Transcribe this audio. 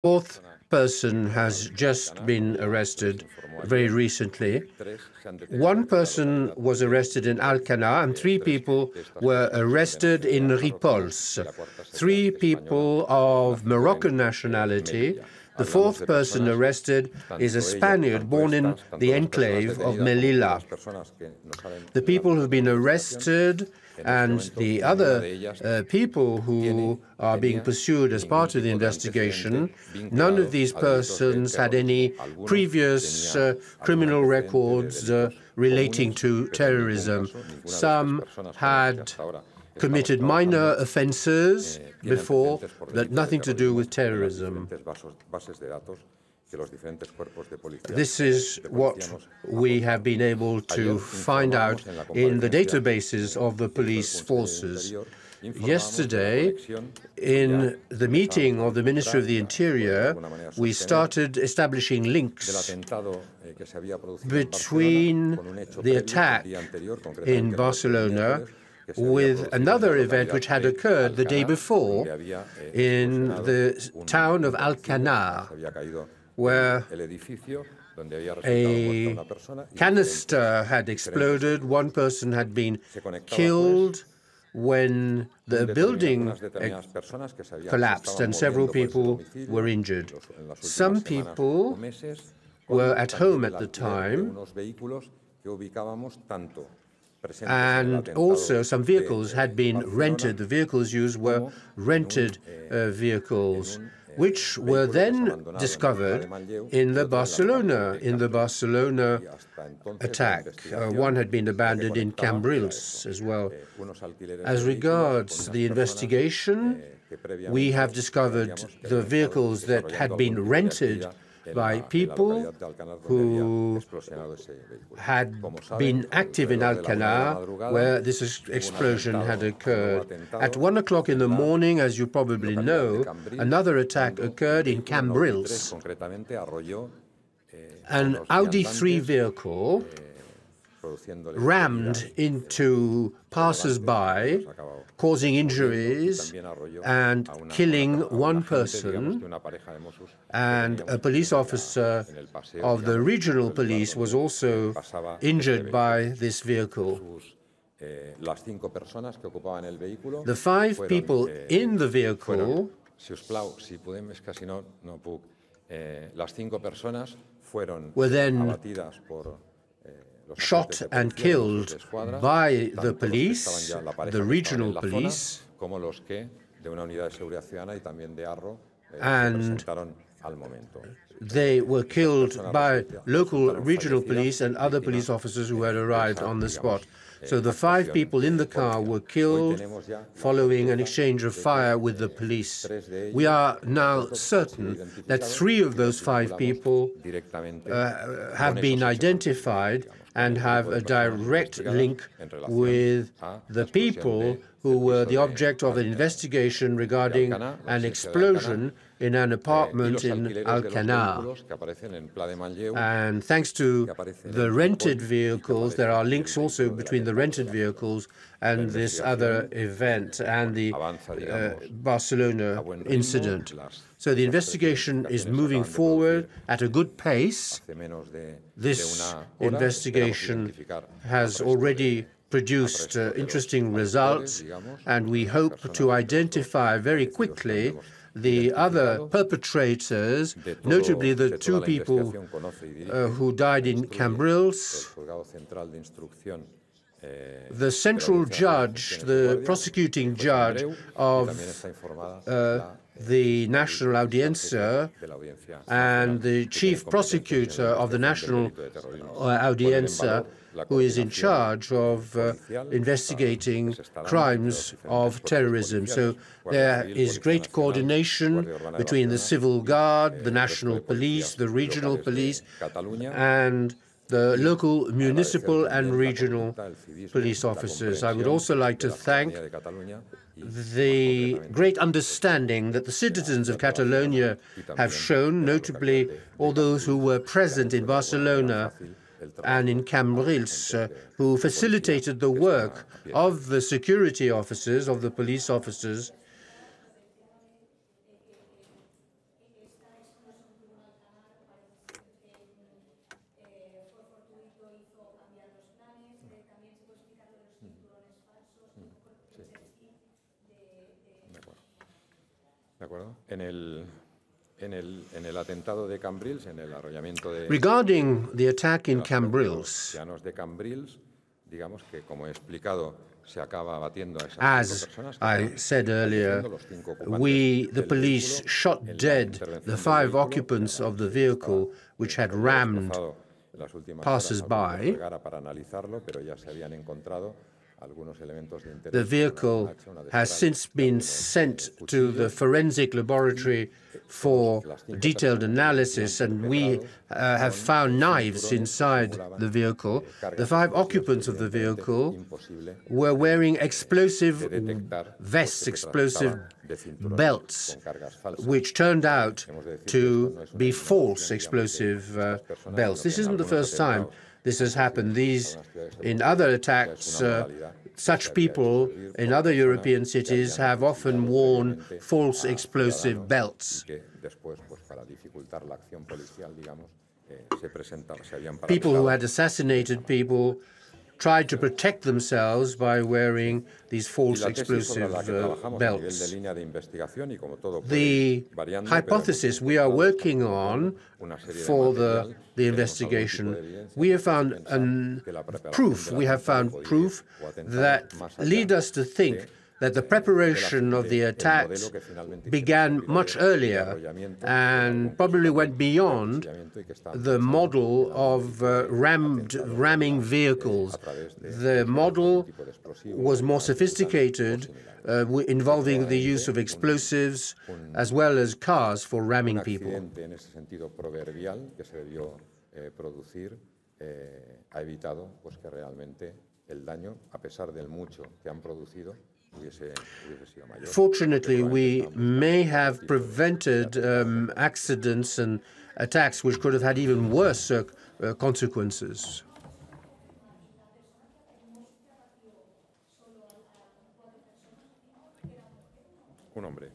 Fourth person has just been arrested very recently. One person was arrested in Alcalá and 3 people were arrested in Ripoll. 3 people of Moroccan nationality. The 4th person arrested is a Spaniard born in the enclave of Melilla. The people who have been arrested and the other people who are being pursued as part of the investigation, none of these persons had any previous criminal records relating to terrorism. Some had committed minor offenses before, but nothing to do with terrorism. This is what we have been able to find out in the databases of the police forces. Yesterday, in the meeting of the Ministry of the Interior, we started establishing links between the attack in Barcelona with another event which had occurred the day before in the town of Alcanar, where a canister had exploded. One person had been killed when the building collapsed and several people were injured. Some people were at home at the time, and also some vehicles had been rented. The vehicles used were rented vehicles, which were then discovered in the Barcelona attack. One had been abandoned in Cambrils as well. As regards the investigation, we have discovered the vehicles that had been rented by people who had been active in Alcalá, where this explosion had occurred. At 1 o'clock in the morning, as you probably know, another attack occurred in Cambrils. An Audi 3 vehicle rammed into passers-by, causing injuries and killing one person, and a police officer of the regional police was also injured by this vehicle. The 5 people in the vehicle were then shot and killed by the police, the regional police, and they were killed by local regional police and other police officers who had arrived on the spot. So the 5 people in the car were killed following an exchange of fire with the police. We are now certain that 3 of those 5 people have been identified and have a direct link with the people who were the object of an investigation regarding an explosion in an apartment in Alcanar. And thanks to the rented vehicles, there are links also between the rented vehicles and this other event and the Barcelona incident. So the investigation is moving forward at a good pace. This investigation has already produced interesting results, and we hope to identify very quickly the other perpetrators, notably the 2 people who died in Cambrils. The central judge, the prosecuting judge of the National Audiencia and the chief prosecutor of the National Audiencia, who is in charge of investigating crimes of terrorism. So there is great coordination between the civil guard, the national police, the regional police, and the local, municipal and regional police officers. I would also like to thank the great understanding that the citizens of Catalonia have shown, notably all those who were present in Barcelona and in Cambrils, who facilitated the work of the security officers, of the police officers, Regarding the attack in Cambrils, as I said earlier, the police shot dead the 5 occupants of the vehicle which had rammed passers-by. The vehicle has since been sent to the forensic laboratory for detailed analysis, and we have found knives inside the vehicle. The 5 occupants of the vehicle were wearing explosive vests, explosive belts, which turned out to be false explosive belts. This isn't the first time this has happened. In other attacks, such people in other European cities have often worn false explosive belts. People who had assassinated people tried to protect themselves by wearing these false explosive belts. The hypothesis we are working on for the investigation, we have found proof that lead us to think that the preparation of the attacks began much earlier and probably went beyond the model of ramming vehicles. The model was more sophisticated, involving the use of explosives as well as cars for ramming people. Fortunately, we may have prevented accidents and attacks which could have had even worse consequences. Un hombre.